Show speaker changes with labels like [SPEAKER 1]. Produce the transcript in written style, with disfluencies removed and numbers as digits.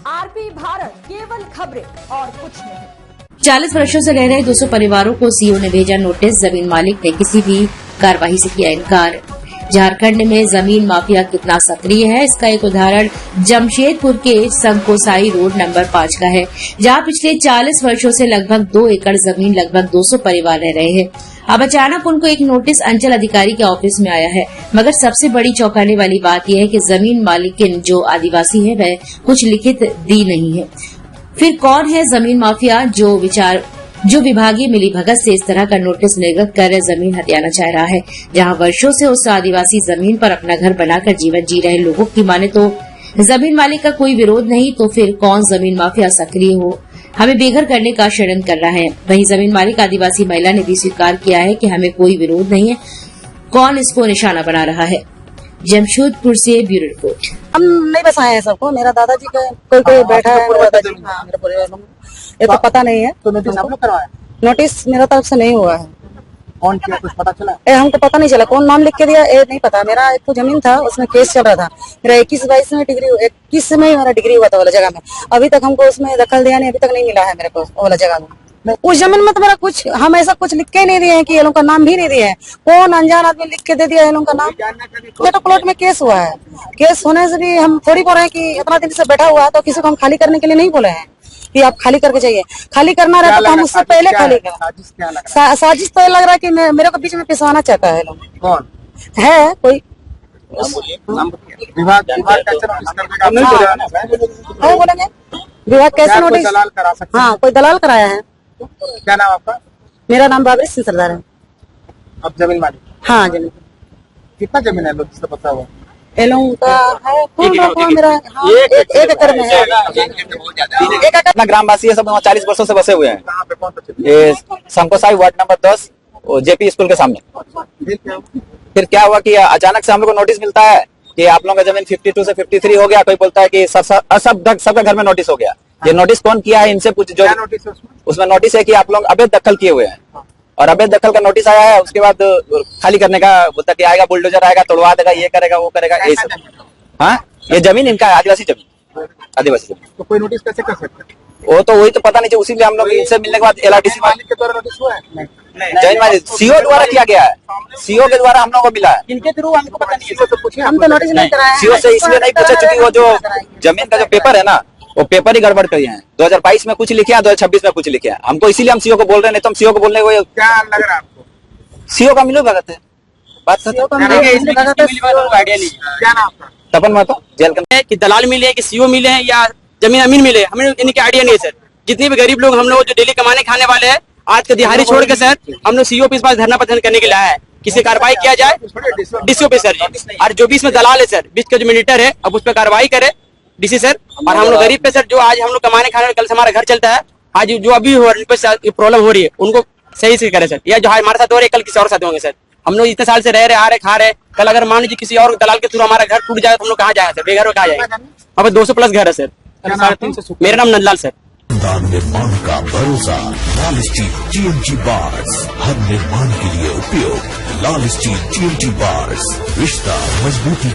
[SPEAKER 1] RP Bharat, केवल खबरें और कुछ नहीं।
[SPEAKER 2] 40 वर्षों से रह रहे 200 परिवारों को सीओ ने भेजा नोटिस। जमीन मालिक ने किसी भी कार्रवाई से किया इनकार। झारखंड में जमीन माफिया कितना सक्रिय है, इसका एक उदाहरण जमशेदपुर के संकोसाई रोड नंबर 5 का है, जहां पिछले 40 वर्षों से लगभग 2 एकड़ जमीन लगभग 200 परिवार रह रहे हैं। अब अचानक उनको एक नोटिस अंचल अधिकारी के ऑफिस में आया है, मगर सबसे बड़ी चौंकाने वाली बात यह है कि जमीन मालिकिन जो आदिवासी है वह कुछ लिखित दी नहीं है। फिर कौन है जमीन माफिया जो विभागीय मिलीभगत से इस तरह का नोटिस निर्गत कर जमीन हथियाना चाह रहा है, जहां वर्षों से उस आदिवासी जमीन पर अपना घर बनाकर जीवन जी रहे लोगों की माने तो जमीन मालिक का कोई विरोध नहीं, तो फिर कौन जमीन माफिया सक्रिय हो हमें बेघर करने का षड्यंत्र कर रहा है। वहीं जमीन मालिक आदिवासी महिला ने भी स्वीकार किया है कि हमें कोई विरोध नहीं है, कौन इसको निशाना बना रहा है। जमशेदपुर से ब्यूरो रिपोर्ट।
[SPEAKER 3] हम नहीं बसाए हैं सबको, मेरा दादाजी का कोई बैठा है, मेरा दादाजी मेरे परिवार में ये तो पता नहीं है।
[SPEAKER 4] तो नोटिस आपने करवाया?
[SPEAKER 3] नोटिस मेरा तरफ से नहीं हुआ है।
[SPEAKER 4] कौन किया, कुछ पता चला?
[SPEAKER 3] हमको पता नहीं चला कौन नाम लिख के दिया, ये नहीं पता। मेरा एक तो जमीन था, उसमें केस चल रहा था। मेरा 21-22 में डिग्री, 21 में मेरा डिग्री हुआ था वाला जगह में। अभी तक हमको उसमें दखल दिया नहीं, अभी तक नहीं मिला है मेरे को वाला जगह में। उस जमीन में तो मेरा कुछ, हम ऐसा कुछ लिख के ही नहीं दिए हैं कि ये लोग का नाम भी नहीं दिए है। कौन अनजान आदमी लिख के दे दिया ये लोग का नाम। ये तो कोर्ट में केस हुआ है, केस होने से भी हम थोड़ी बोल रहे हैं कि इतना दिन से बैठा हुआ है तो किसी को हम खाली करने के लिए नहीं बोले हैं कि आप खाली करके चाहिए। खाली करना रहता तो हम उससे पहले खाली कर। साजिश तो लग रहा है कि मेरे को बीच में पिसवाना चाहता है लोग।
[SPEAKER 4] कौन
[SPEAKER 3] है कोई
[SPEAKER 4] विभाग कैसे नोटिस कर देगा?
[SPEAKER 3] है बोलेंगे विभाग कैसे नोटिस?
[SPEAKER 4] दलाल करा सकते?
[SPEAKER 3] हाँ, कोई दलाल कराया है।
[SPEAKER 4] क्या नाम आपका?
[SPEAKER 3] मेरा नाम बाबरी सिंह सरदार है।
[SPEAKER 4] अब जमीन मालिक?
[SPEAKER 3] हाँ, जमीन।
[SPEAKER 4] कितना जमीन है नोटिस से पता हुआ?
[SPEAKER 3] ये लोगों का है मेरा, हाँ, एक एकड़ में है।
[SPEAKER 4] एक एकड़। ग्रामवासी है सब, वहाँ 40 वर्षों से बसे हुए हैं। कहाँ पे, कौन सा? ये संकोसाई वार्ड नंबर 10 जेपी स्कूल के सामने। फिर क्या हुआ कि अचानक से हम लोग को नोटिस मिलता है कि आप लोगों का जमीन 52 से 53 हो गया। कोई बोलता है कि सबका घर में नोटिस हो गया। ये नोटिस कौन किया है इनसे पूछ। जो नोटिस है उसमें नोटिस है कि आप लोग अवैध दखल किए हुए हैं, और अवैध दखल का नोटिस आया है। उसके बाद खाली करने का बोलता कि आएगा, बुलडोजर आएगा, तोड़वा देगा, ये करेगा, वो करेगा, ये सब। हाँ, ये जमीन इनका है, आदिवासी जमीन, आदिवासी जमीन। तो कोई नोटिस कैसे कर सकते हैं?
[SPEAKER 3] वो
[SPEAKER 4] तो वही तो पता नहीं, उसीलिए हम लोग इनसे मिलने के बाद LRDC मालिक के द्वारा नोटिस हुआ है। जैन मालिक सीओ द्वारा किया गया है, सीओ के द्वारा हम लोग को मिला है।
[SPEAKER 3] इनके थ्रू हमको पता नहीं है, तो पूछिए। हम तो नोटिस नहीं कराए।
[SPEAKER 4] सीओ से इसलिए नहीं पूछा क्योंकि वो जो जमीन का जो पेपर है ना, वो पेपर ही गड़बड़ किए हैं। 2022 में कुछ लिखे हैं, 2026 में कुछ लिखे हैं। हमको इसीलिए हम सीओ को बोल रहे हैं, नहीं तो हम सीओ को बोलने को क्या लग रहा है आपको? सीओ का मिलो भगत है, बात आइडिया नहीं। क्या नाम आपका? तपन महतो। जेल
[SPEAKER 5] कि दलाल मिले हैं कि सीओ मिले हैं या जमीन अमीन मिले, हमें इनके आइडिया नहीं है सर। जितने भी गरीब लोग हम लोग जो डेली कमाने खाने वाले हैं, आज का दिहाड़ी छोड़ के सर हम लोग सीओ पे इस बार धरना प्रदर्शन करने के लिए आया है। किसी कार्रवाई किया जाए डीसीओ पे सर जी, और जो भी इसमें दलाल है सर, बीच का जो मिनीटर है, अब उस पर कार्रवाई करे डीसी सर। और हम लोग गरीब पे सर, जो आज हम लोग कमाने खाने, कल से हमारा घर चलता है, आज जो अभी प्रॉब्लम हो रही है उनको सही से करे सर। या जो हमारे साथ हो रहे कल किसी और साथ होंगे सर। हम लोग इतने साल से रह रहे, आ रहे, खा रहे, कल अगर मान लीजिए किसी और दलाल के थ्रू हमारा घर टूट जाए तो हम लोग कहाँ जाए सर? बेघर हो कहाँ जाएंगे? अब 200+ घर है सर। मेरा नाम नंदलाल सर।
[SPEAKER 6] निर्माण का भरोसा लाल स्टील GMG बार्स, हर निर्माण के लिए उपयोग। लाल स्टील GMG बार्स, रिश्ता मजबूती।